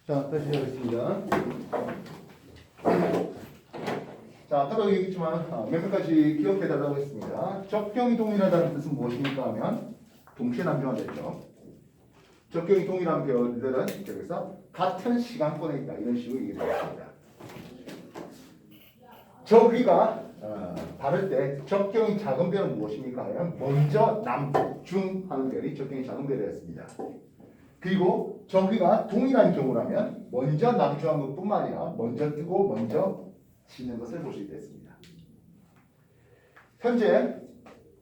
자, 다시 시작하겠습니다. 자, 아까도 얘기했지만 몇 가지 기억해 달라고 했습니다. 적경이 동일하다는 뜻은 무엇입니까 하면 동시에 남정화됐죠. 적경이 동일한 별들은 여기서 같은 시간권에 있다 이런 식으로 얘기했습니다. 저기가 다를 때 적경이 작은 별은 무엇입니까 하면 먼저 남, 중 하는 별이 적경이 작은 별이었습니다. 그리고 저기가 동일한 경우라면 먼저 남중한 것뿐만 아니라 먼저 뜨고 먼저 지는 것을 볼 수 있겠습니다. 현재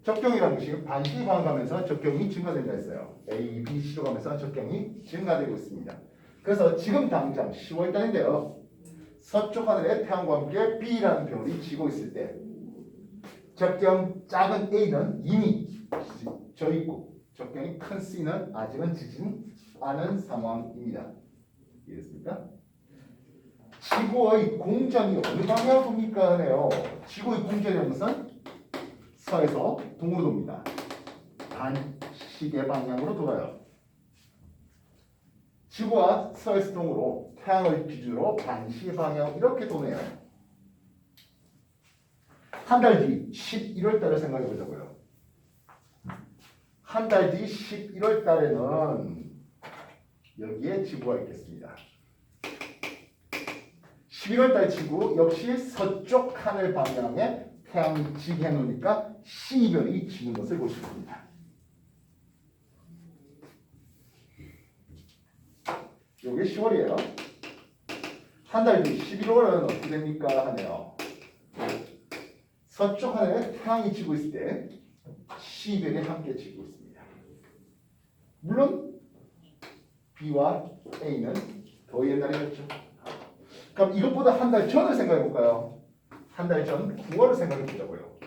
적경이라는 것이 반시 반응하면서 적경이 증가된다 했어요. A, B, C로 가면서 적경이 증가되고 있습니다. 그래서 지금 당장 10월 달인데요. 서쪽 하늘에 태양과 함께 B라는 별이 지고 있을 때 적경 작은 A는 이미 져 있고 적경이 큰 C는 아직은 지진 않은 상황입니다. 이해됐습니까? 지구의 공전이 어느 방향으로 돕니까 하네요. 지구의 공전이라는 것은 서에서 동으로 돕니다. 반시계 방향으로 돌아요. 지구와 서에서 동으로 태양을 기준으로 반시 방향 이렇게 도네요. 한 달 뒤 11월 달을 생각해 보자고요. 한 달 뒤 11월 달에는 여기에 지구가 있겠습니다. 11월 달 지구 역시 서쪽 하늘 방향에 태양이 지게 해놓으니까 C별이 지는 것을 볼 수 있습니다. 이게 10월이에요. 한 달 뒤 11월은 어떻게 됩니까 하네요. 서쪽 하늘에 태양이 지고 있을 때 C별이 함께 지고 있습니다. 물론 B와 A는 더 옛날이었죠. 그럼 이것보다 한 달 전을 생각해 볼까요? 한 달 전 9월을 생각해 보자고요.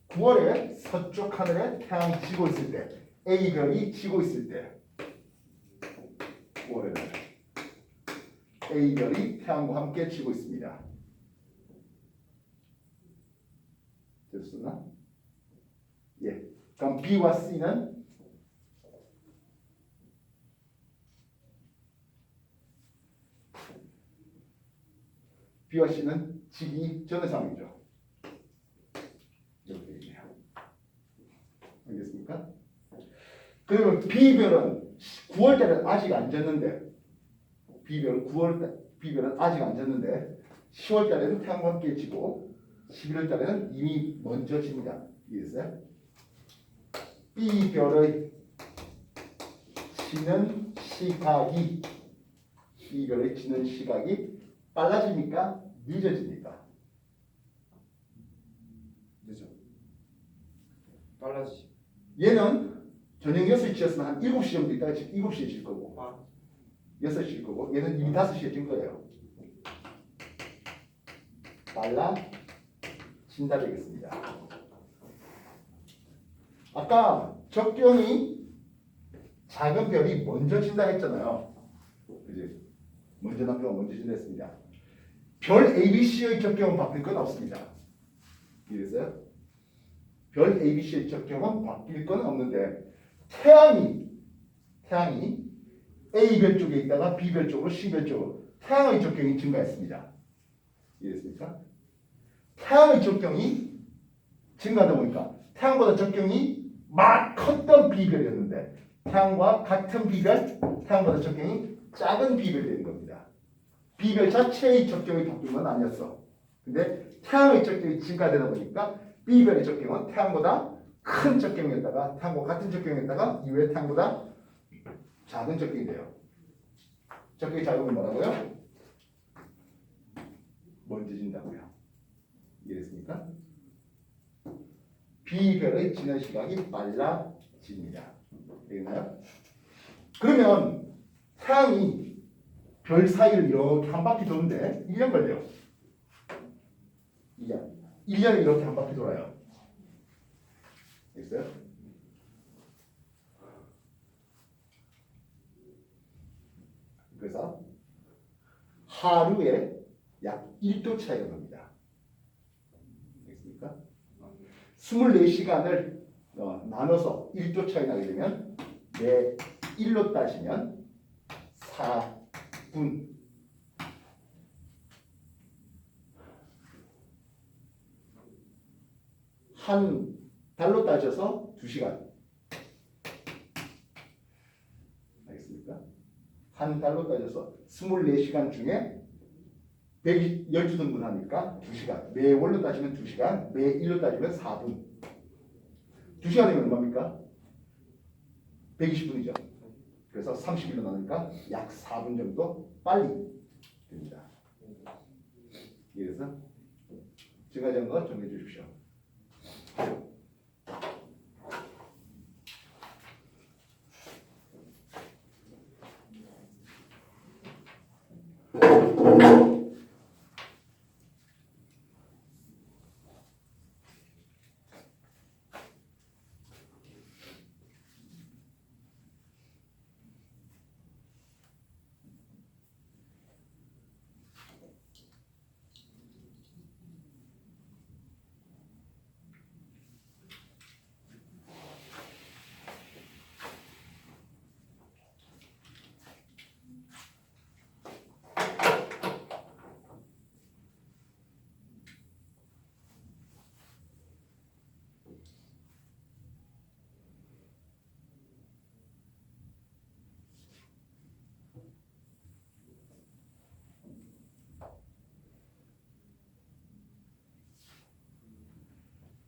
9월에 서쪽 하늘에 태양이 지고 있을 때 A별이 지고 있을 때 9월에는 A별이 태양과 함께 지고 있습니다. 됐었나? 예. 그럼 B와 C는 B와 C는 지기 전의 상황이죠. 이렇게 있네요. 알겠습니까? 그러면 B별은 9월 달은 아직 안 졌는데 B별은 아직 안 졌는데 10월 달에는 태양과 함께 지고 11월 달에는 이미 먼저 집니다. 이해했어요? B별의 지는 시각이 B별의 지는 시각이 빨라집니까? 늦어집니까? 늦어. 빨라지. 얘는 저녁 6시 지었으면 한 7시 정도 있다가 7시에 질 거고 6시에 질 거고 얘는 이미 5시에 진 거예요. 빨라진다 되겠습니다. 아까 적경이 작은 별이 먼저 진다 했잖아요. 그지? 먼저 남겨가 먼저 진다 했습니다. 별 ABC의 적경은 바뀔 건 없습니다. 이해됐어요? 별 ABC의 적경은 바뀔 건 없는데 태양이 A별 쪽에 있다가 B별 쪽으로 C별 쪽으로 태양의 적경이 증가했습니다. 이해됐습니까? 태양의 적경이 증가하다 보니까 태양보다 적경이 막 컸던 B별이었는데 태양과 같은 B별, 태양보다 적경이 작은 B별이 되는 겁니다. B별 자체의 적경이 바뀐 건 아니었어. 근데 태양의 적경이 증가되다 보니까 B별의 적경은 태양보다 큰 적경이었다가 태양과 같은 적경이었다가 이후에 태양보다 작은 적경이 돼요. 적경이 작으면 뭐라고요? 먼저진다고요. 이해됐습니까? B별의 지는 시각이 빨라집니다. 되겠나요? 그러면 태양이 별 사이를 이렇게 한 바퀴 도는데 1년 걸려요. 1년에 이렇게 한 바퀴 돌아요. 됐어요? 그래서 하루에 약 1도 차이가 납니다. 알겠습니까? 24시간을 나눠서 1도 차이 나게 되면 매 1로 따지면 4분 한 달로 따져서 2시간. 알겠습니까? 한 달로 따져서 24시간 중에 112등분 하니까 2시간. 매월로 따지면 2시간, 매일로 따지면 4분. 2시간이면 얼마입니까? 120분이죠. 그래서 30일로 나누니까 약 4분 정도 빨리 됩니다. 이래서 증가된 거 정리해 주십시오.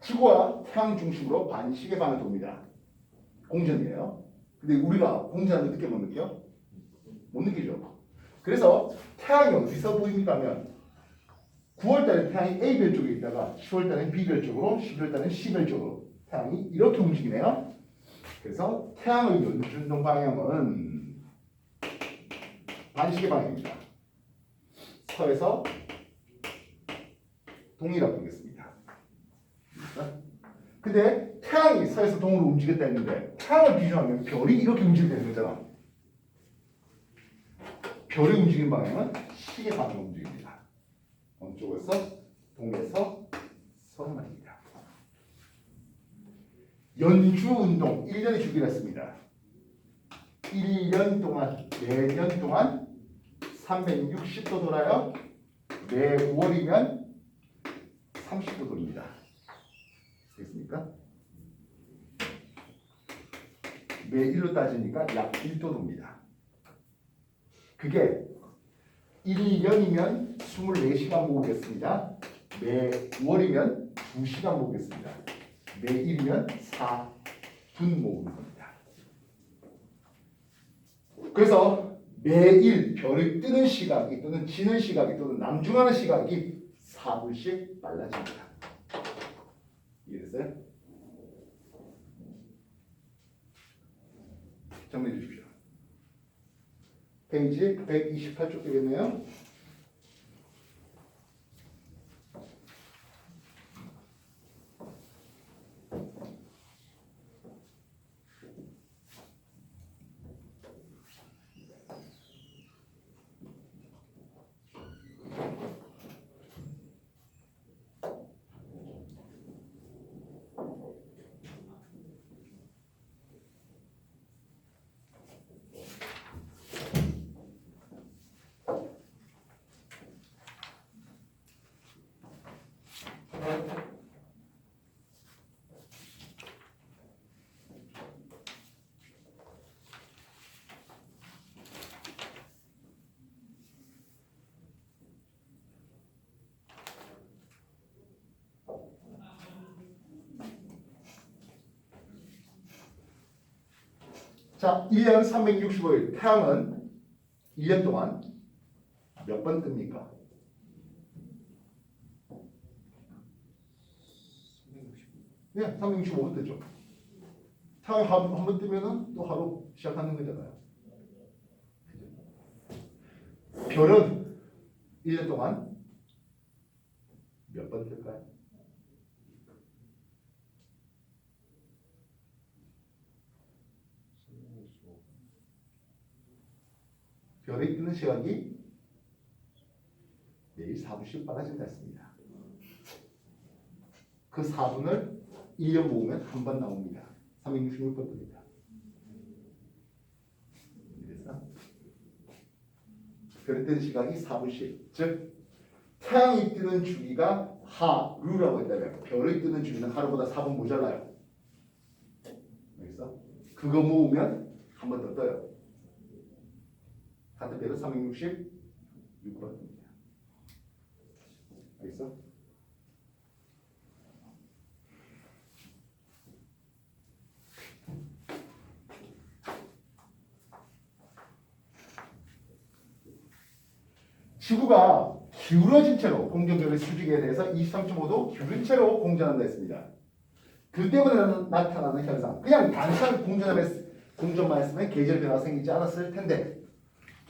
지구와 태양 중심으로 반시계 방을 돕니다. 공전이에요. 근데 우리가 공전을 느껴 못 느껴? 못 느끼죠. 그래서 태양이 어디서 보입니까 하면 9월달에 태양이 A별 쪽에 있다가 10월달엔 B별 쪽으로 11월달엔 C별 쪽으로 태양이 이렇게 움직이네요. 그래서 태양의 연준동 방향은 반시계 방향입니다. 서에서 동이라고 보겠습니다. 근데 태양이 서에서 동으로 움직였다 했는데 태양을 비교하면 별이 이렇게 움직이게 되는 거잖아. 별이 움직이는 방향은 시계 방향으로 움직입니다. 어느 쪽에서? 동에서 서로 말입니다. 연주 운동 1년의 주기를 했습니다. 1년 동안, 매년 동안 360도 돌아요. 매 5월이면 30도 돌립니다. 됐습니까? 매일로 따지니까 약 1도 돕니다. 그게 1년이면 24시간 모으겠습니다. 매 5월이면 2시간 모으겠습니다. 매일이면 4분 모으는 겁니다. 그래서 매일 별이 뜨는 시각이 또는 지는 시각이 또는 남중하는 시각이 4분씩 빨라집니다. 이해됐어요? 정리해 주십시오. 페이지 128쪽 되겠네요. 자, 1년 365일 태양은 1년 동안 몇 번 뜹니까? 네, 365번 뜨죠. 태양이 한 번 뜨면은 또 하루 시작하는 거잖아요. 별은 1년 동안 몇 번 뜰까요? 별이 뜨는 시간이 매일 4분씩 빨라진다 했습니다. 그 4분을 1년 모으면 한 번 나옵니다. 366번 뜹니다. 그래서 별이 뜨는 시간이 4분씩, 즉 태양이 뜨는 주기가 하루라고 했다면 별이 뜨는 주기는 하루보다 4분 모자라요. 알겠어? 그거 모으면 한 번 더 떠요. 같은 별은 366번 뜹니다. 알겠어? 지구가 기울어진 채로 공전결의 수직에 대해서 23.5도 기울인 채로 공전한다 했습니다. 그 때문에 나타나는 현상. 그냥 단순한 공전만 했으면 계절 변화가 생기지 않았을 텐데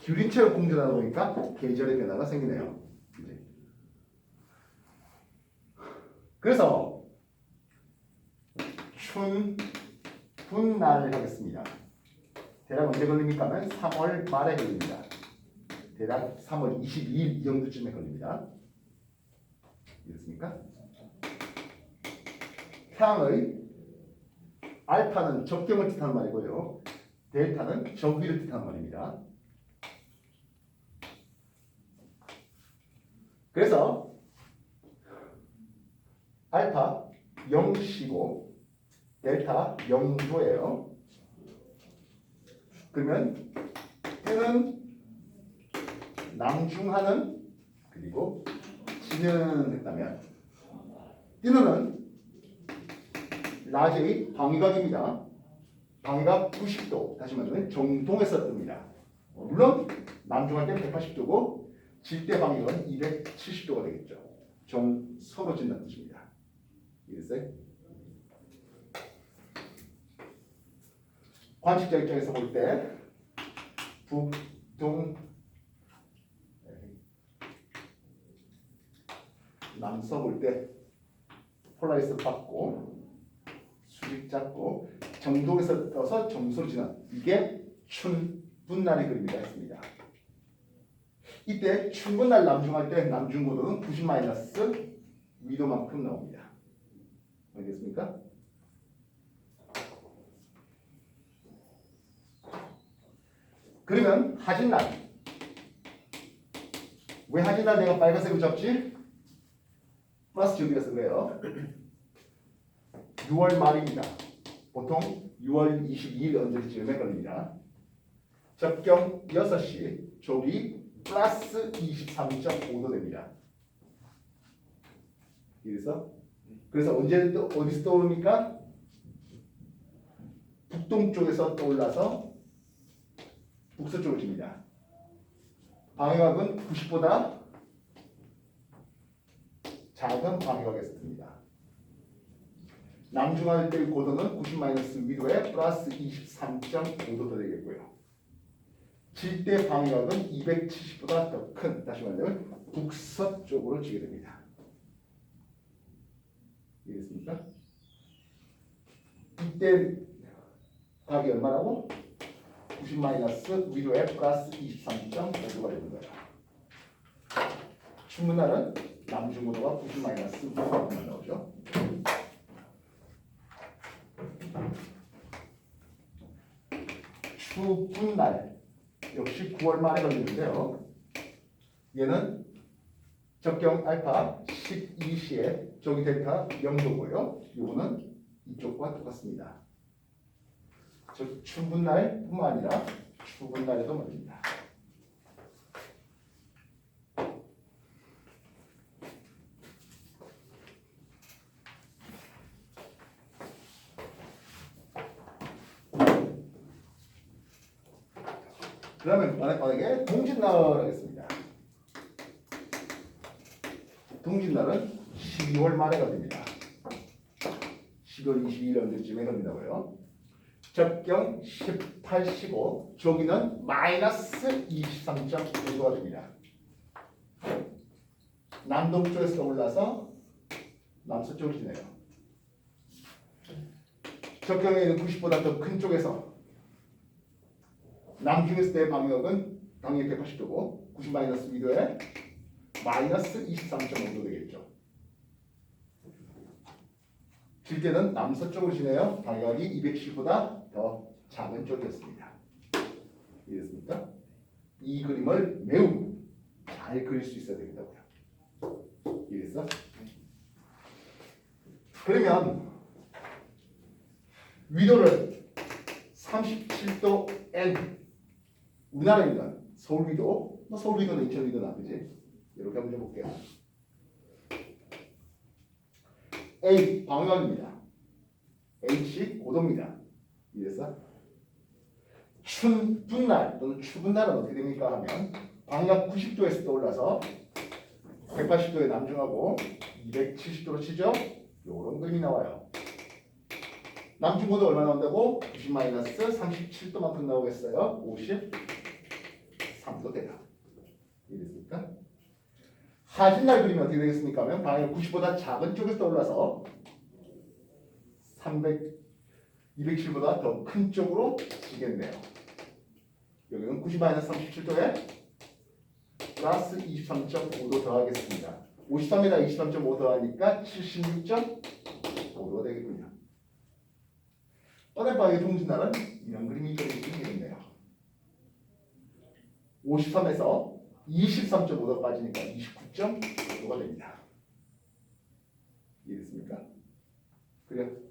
기울인 채로 공전하다 보니까 계절의 변화가 생기네요. 그래서 춘, 분날 하겠습니다. 대략 언제 걸립니까? 하면 3월 말에 걸립니다. 대략 3월 22일 이 정도쯤에 걸립니다. 이해됐습니까? 태양의 알파는 적경을 뜻하는 말이고요. 델타는 적위를 뜻하는 말입니다. 그래서 알파 0시고 델타 0도예요. 그러면 뜨는 남중하는 그리고 지는 했다면 뜨는 낮의 방위각입니다. 방위각 90도 다시 말하면 정동에서 뜹니다. 물론 남중할 때 180도고 질 때 방위각은 270도가 되겠죠. 정서로 진다는 뜻입니다. 이해됐어요? 관측자 입장에서 볼 때 북동 남서 볼 때 폴라리스 받고 수직 잡고 정동에서 떠서 정서로 지난 이게 춘분날의 그림이라 했습니다. 이때 춘분날 남중할 때 남중고도는 90 위도만큼 나옵니다. 알겠습니까? 그러면 하진날 왜 하진날 내가 빨간색으로 잡지? 플러스 준비해서 그래요. 6월 말입니다. 보통 6월 22일 언제쯤에 걸립니다. 적경 6시 조기 플러스 23.5도 됩니다. 그래서 언제 어디서 떠오릅니까? 북동쪽에서 떠올라서 북서쪽으로 집니다. 방위각은 90보다 작은 방위각에서 듭니다. 남중할 때의 고도는 90 위도에 플러스 23.5도 더 되겠고요. 질 때 방위각은 270보다 더 큰, 다시 말하면 북서쪽으로 지게 됩니다. 이해됐습니까? 이때 각이 얼마라고? 90 위도에 플러스 23.5도가 되는 거예요. 춘분날은 남중고도가 90 위도만 나오죠. 추분날 역시 9월 말에 걸리는데요. 얘는 적경 알파 12시에 저기 델타 0도고요. 요거는 이쪽과 똑같습니다. 즉 춘분날뿐만 아니라 추분날에도 걸립니다. 그러면 만약에 동짓날 하겠습니다. 동짓날은 12월 말에 걸립니다. 10월 22일 언제쯤에 걸린다고요? 적경 18시고 조기는 마이너스 23.5도가 됩니다. 남동쪽에서 올라서 남서쪽으로 지내요. 적경에 있는 90보다 더 큰 쪽에서 남중에서 때 방위각은 당연히 180도고 90 위도에 마이너스 23.5도 되겠죠. 질 때는 남서쪽으로 지내요. 방위각이 210보다 더 작은 쪽이었습니다. 이해됐습니까? 이 그림을 매우 잘 그릴 수 있어야 되겠다고요. 이해됐어? 그러면 위도를 37도 N 우리나라에 있는 서울 위도, 뭐 서울 위도는 인천 위도나 그지? 이렇게 한번 해볼게요. A 방향입니다. H 고도입니다. 이해됐어? 춘분 날 또는 추운 날은 어떻게 됩니까 하면 방향 90도에서 떠올라서 180도에 남중하고 270도로 치죠. 요런 그림이 나와요. 남중고도 얼마 나온다고? 90-37도만큼 나오겠어요. 53도 돼요. 이해됐습니까? 하진날 그리면 어떻게 되겠습니까? 하면 방향 90보다 작은 쪽에서 떠올라서 207보다 더 큰 쪽으로 치겠네요. 여기는 90-37도에 플러스 23.5도 더하겠습니다. 53에다 23.5 더하니까 76.5도가 되겠군요. 어젯밤의 동짓날은 이런 그림이 그려지게 되겠네요. 53에서 23.5도 빠지니까 29.5도가 됩니다. 이해됐습니까? 그래요?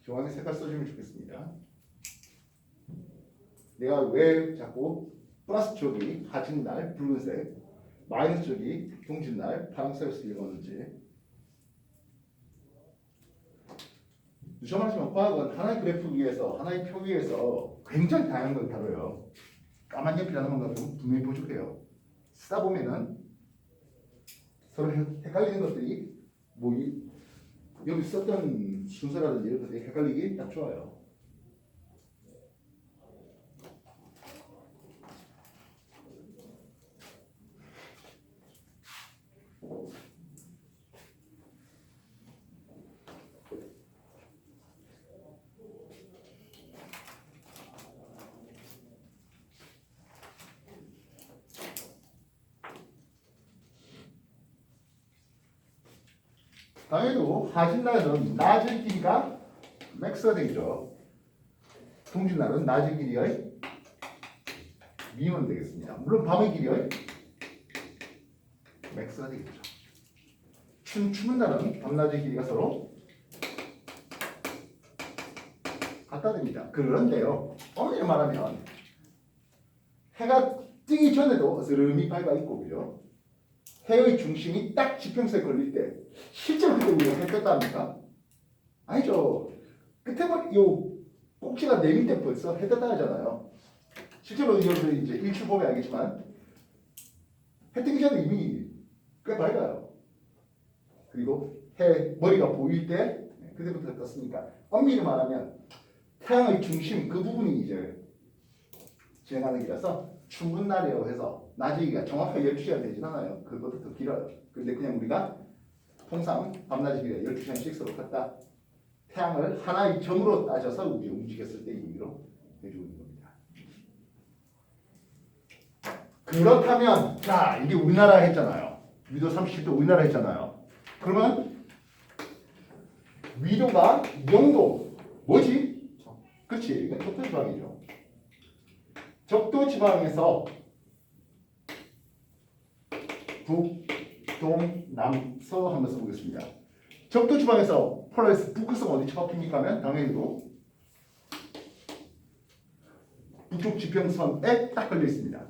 교환의 색깔 써주면 좋겠습니다. 내가 왜 자꾸 플러스 쪽이 하진날 붉은색, 마이너스 쪽이 동짓날 파란색을 쓰려고 하는지. 유념하지만 과학은 하나의 그래프 위에서, 하나의 표 위에서 굉장히 다양한 걸 다뤄요. 까만 연필이라는 것은 분명히 부족해요. 쓰다 보면은 서로 헷갈리는 것들이 여기 썼던 순서라든지 이런 것들이 헷갈리기 딱 좋아요. 당연히도 하진날은 낮은 길이가 맥스가 되겠죠. 동짓날은 낮은 길이의 미는 되겠습니다. 물론 밤의 길이의 맥스가 되겠죠. 추운 날은 밤낮의 길이가 서로 같다 됩니다. 그런데요, 엄밀히 말하면 해가 뜨기 전에도 어스름히 밝아 있고, 그죠? 해의 중심이 딱 지평선에 걸릴 때 실제로 그때 우리가 해 떴다 합니까? 아니죠. 끝에 요 꼭지가 내밀 때 벌써 해 떴다 하잖아요. 실제로 여러분들 이제 일출 보면 알겠지만 해 뜨기 전에 이미 꽤 밝아요. 그리고 해 머리가 보일 때 그때부터 떴으니까 엄밀히 말하면 태양의 중심 그 부분이 이제 진행하는 길이라서 충분날이라고 해서 낮이가 정확하게 12시간 되진 않아요. 그것도 더 길어요. 근데 그냥 우리가 통상 밤낮이 길에 12시간씩 서로 갔다 태양을 하나의 점으로 따져서 우리 움직였을 때 의미로 해주고 있는 겁니다. 그렇다면 자 이게 우리나라 했잖아요. 위도 37도 우리나라 했잖아요. 그러면 위도가 0도 뭐지? 그렇지 이건 적도지방이죠. 적도지방에서 북, 동, 남, 서 한번 써보겠습니다. 적도지방에서 폴라리스 북극성 어디 처박힙니까 하면 당연히도 북쪽 지평선에 딱 걸려 있습니다.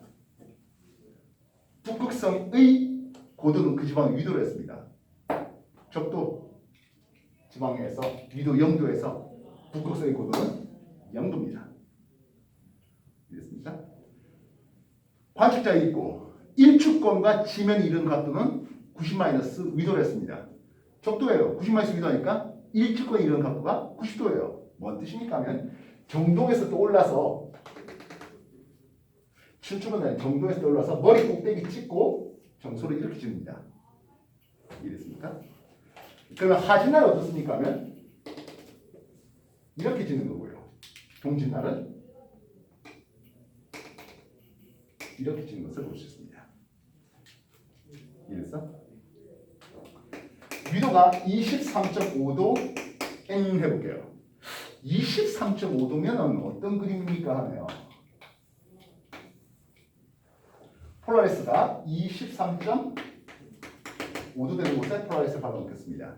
북극성의 고도는 그 지방의 위도로 했습니다. 적도 지방에서 위도 0도에서 북극성의 고도는 0도입니다. 이랬습니까? 관측자에 있고 일축권과 지면이 이르는 각도는 90 위도로 했습니다. 적도예요. 90 위도니까 일축권이 이르는 각도가 90도예요. 뭔 뜻입니까 하면 정동에서 또 올라서 춘추는 정동에서 올라서 머리 꼭대기 찍고 정소를 이렇게 찍습니다. 이랬습니까? 그러면 하진날은 어떻습니까 하면 이렇게 찍는 거고요. 동진날은 이렇게 찍는 것을 볼 수 있습니다. 이래서 위도가 23.5도 N 해볼게요. 23.5도면 어떤 그림입니까 하네요. 폴라리스가 23.5도 되는 곳에 폴라리스를 박아놓겠습니다.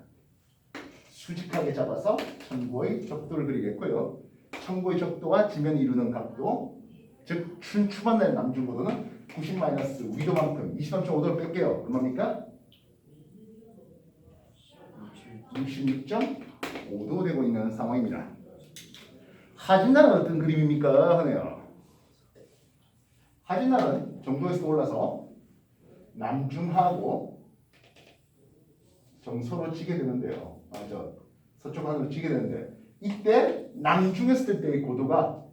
수직하게 잡아서 천고의 적도를 그리겠고요. 천고의 적도와 지면이 이루는 각도, 즉 춘추만날 남중고도는 90 위도만큼 23.5도를 뺄게요. 얼마입니까? 66.5도 되고 있는 상황입니다. 하진날은 어떤 그림입니까 하네요. 하진날은 정도에서 올라서 남중하고 정서로 치게 되는데요. 서쪽 하늘로 치게 되는데 이때 남중했을 때의 고도가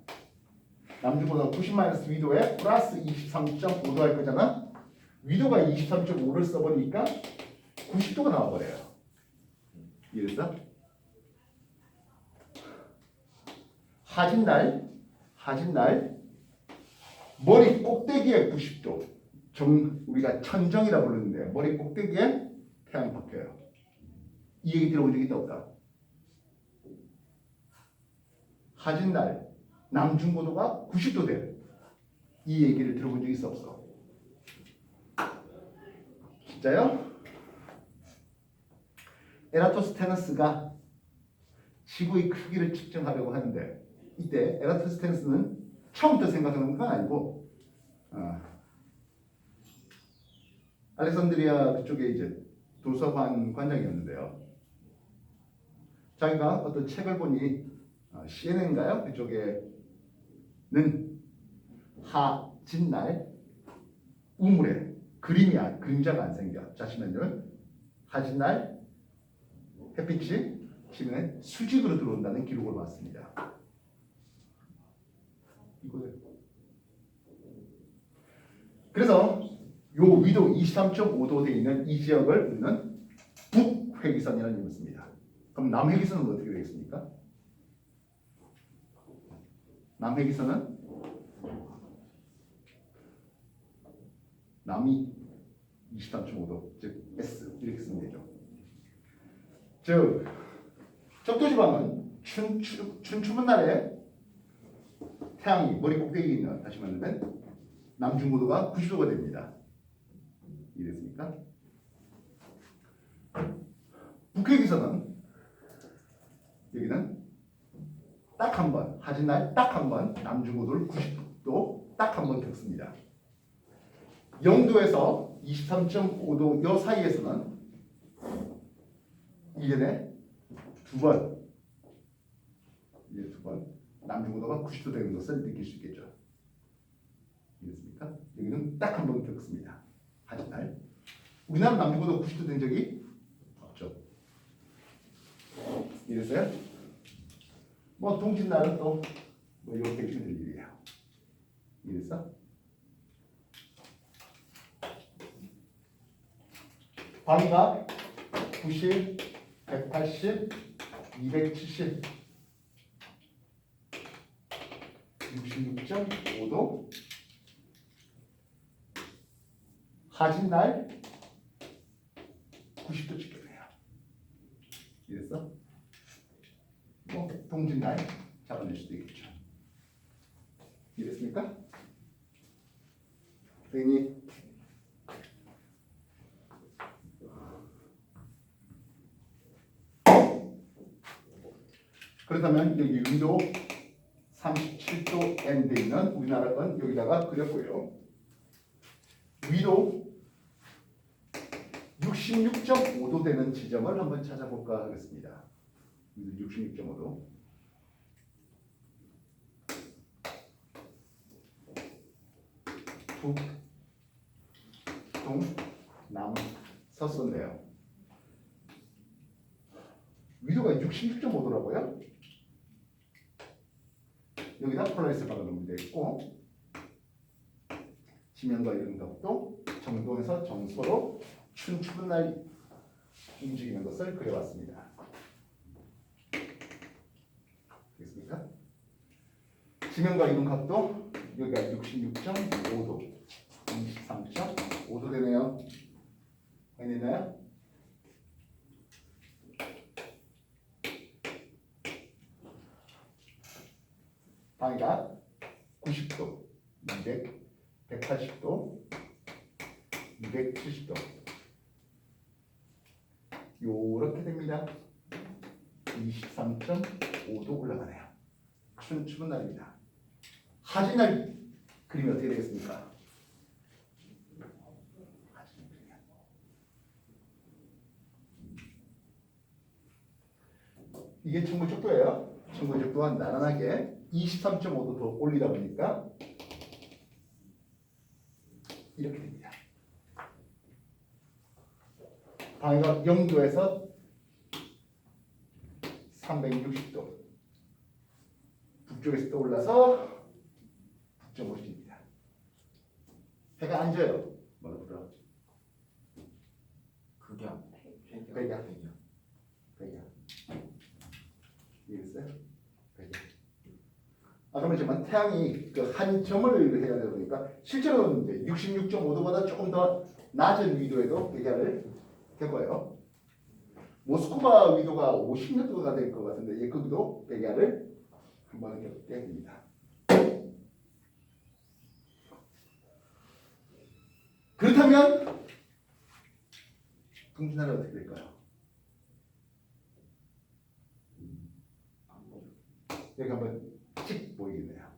남중고도가 90 위도에 플러스 23.5도 할 거잖아. 위도가 23.5를 써버리니까 90도가 나와버려요. 이해됐어? 하진날 머리 꼭대기에 90도 우리가 천정이라 부르는데 머리 꼭대기에 태양이 박혀요. 이 얘기 들어본 적 있다 없다? 하진날 남중고도가 90도 돼. 이 얘기를 들어본 적 있어 없어? 진짜요? 에라토스테네스가 지구의 크기를 측정하려고 하는데 이때 에라토스테네스는 처음부터 생각하는 건 아니고 알렉산드리아 그쪽에 이제 도서관 관장이었는데요. 자기가 어떤 책을 보니 CNN인가요? 그쪽에는 하진날 우물에 그림자가 안 생겨. 잠시만요. 하진날 햇빛이 지면에 수직으로 들어온다는 기록을 봤습니다. 이거예요. 그래서 요 위도 23.5도 되어 있는 이 지역을 우리는 북회기선이라는 이름을 씁니다. 그럼 남회기선은 어떻게 되겠습니까? 남회기선은 남이 23.5도 즉 S 이렇게 쓰면 되죠. 즉 적도지방은 춘추문날에 태양이 머리 꼭대기에 있는 다시 말하면 남중고도가 90도가 됩니다. 이해됐습니까? 북회기선은 여기는 딱 한 번 하진날 딱 한 번 남중고도를 90도 딱 한 번 겪습니다. 0도에서 23.5도 요 사이에서는 1년에 두 번 남중고도가 90도 되는 것을 느낄 수 있겠죠. 이해됐습니까? 여기는 딱 한 번 겪습니다. 하지만 우리나라 남중고도 90도 된 적이 없죠. 이랬어요? 뭐 동짓날은 또뭐 이렇게 해주면 될 일이에요. 이랬어? 방위가 90, 180, 270, 66.5도. 하진날 90도 직경이에요. 이랬어? 뭐 동짓날 잡아낼 수도 있겠죠. 이랬습니까? 선생님 그렇다면 여기 위도 37도 N돼 있는 우리나라 건 여기다가 그렸고요. 위도 66.5도 되는 지점을 한번 찾아볼까 하겠습니다. 66.5도. 북, 동, 남, 서서인데요. 위도가 66.5도라고요? 여기다 폴라리스 박아놓으면 되겠고, 지면과 이런 각도, 정동에서 정서로 춘추분 날 움직이는 것을 그려봤습니다. 되겠습니까? 지면과 이런 각도, 여기가 66.5도, 23.5도 되네요. 확인했나요? 방위가 90도, 200, 180도, 270도 요렇게 됩니다. 23.5도 올라가네요. 춘추분 날입니다. 하진날 그림이 어떻게 되겠습니까? 이게 청구적도예요. 청구적도가 나란하게 23.5도 더 올리다 보니까 이렇게 됩니다. 방위가 0도에서 360도 북쪽에서 떠올라서 북쪽으로 깁니다. 해가 안 져요. 뭐라 그러더라? 극약. 백약. 이해했어요? 백약. 아까 말했지만 태양이 그 한 점을 해야 되다 보니까 실제로는 이제 66.5도보다 조금 더 낮은 위도에도 백약을 겪어요. 모스크바 위도가 50몇 도가 될 것 같은데 거기도 백야를 한번 겪게 됩니다. 그렇다면 동짓날은 어떻게 될까요? 여기 한번 칙 보이겠네요.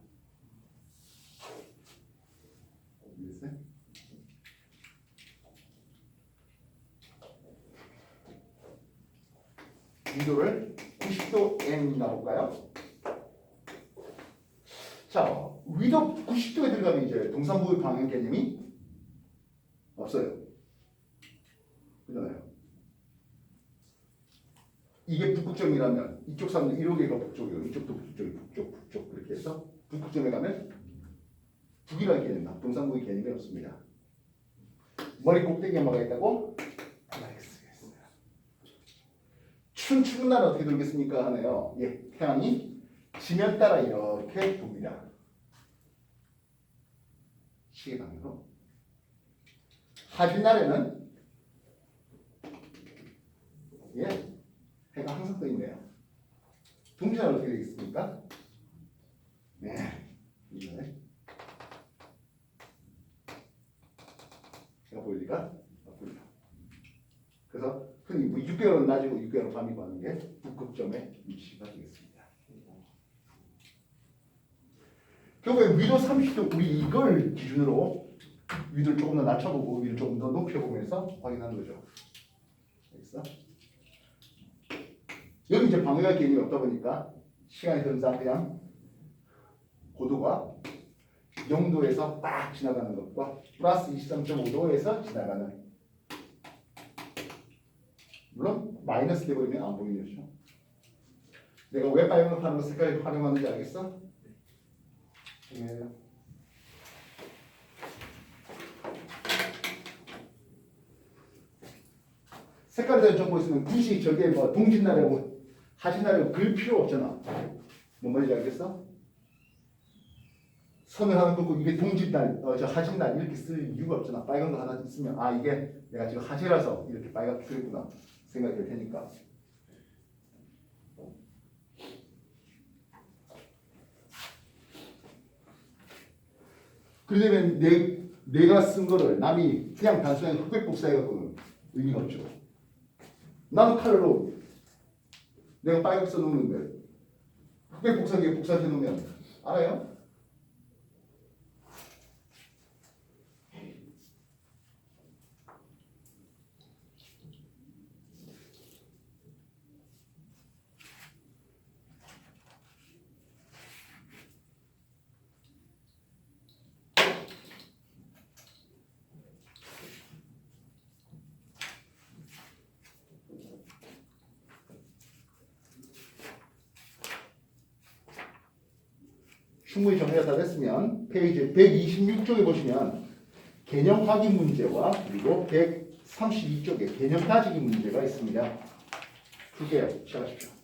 이해됐어요? 위도를 90도 N 나올까요? 자, 위도 90도에 들어가면 이제 동산부의 방향 개념이 없어요. 그잖아요. 이게 북극점이라면 이쪽 사람들 이쪽에가 북쪽이고 이쪽도 북쪽이 북쪽 그렇게 해서 북극점에 가면 북이라는 개념, 동산부의 개념이 없습니다. 머리 꼭대기에 뭐가 있다고? X가 있어요. 춘추분 날은 어떻게 돌겠습니까? 하네요. 예, 태양이 지면 따라 이렇게 돕니다. 시계 방향으로. 하진 날에는 예, 해가 항상 떠 있네요. 동짓날은 어떻게 되겠습니까? 네, 이거네. 해가 보일 리가 없군요. 그래서 흔히 뭐 6개월은 낮이고 6개월은 밤이고 하는 게 북극점의 위치가 되겠습니다. 결국에 위도 30도 우리 이걸 기준으로 위를 조금 더 낮춰보고 위를 조금 더 높여보면서 확인하는 거죠. 알겠어? 여기 이제 방해할 개념이 없다 보니까 시간의 흐름상 그냥 고도가 0도에서 딱 지나가는 것과 플러스 23.5도에서 지나가는, 물론 마이너스 돼버리면 안 보이는 거죠. 내가 왜 빨간 파란 색깔을 활용하는지 알겠어? 예. 색깔에 대한 정보 있으면 굳이 저게 뭐 동짓날이고 하진날이고 그럴 필요 없잖아. 뭔 말인지 알겠어? 선을 하나 긋고 이게 동짓날, 저 하진날 이렇게 쓸 이유가 없잖아. 빨간 거 하나 있으면 아 이게 내가 지금 하재라서 이렇게 빨갛게 쓰겠구나 생각이 될 테니까. 그러려면 내가 쓴 거를 남이 그냥 단순하게 흑백 복사해갖고는 의미가 없죠. 나는 칼로 내가 빨갛게 써놓는데 흑백 복사기에 복사해 놓으면 알아요? 충분히 정리가 다 됐으면 페이지 126쪽에 보시면 개념 확인 문제와 그리고 132쪽에 개념 따지기 문제가 있습니다. 풀게요. 시작하십시오.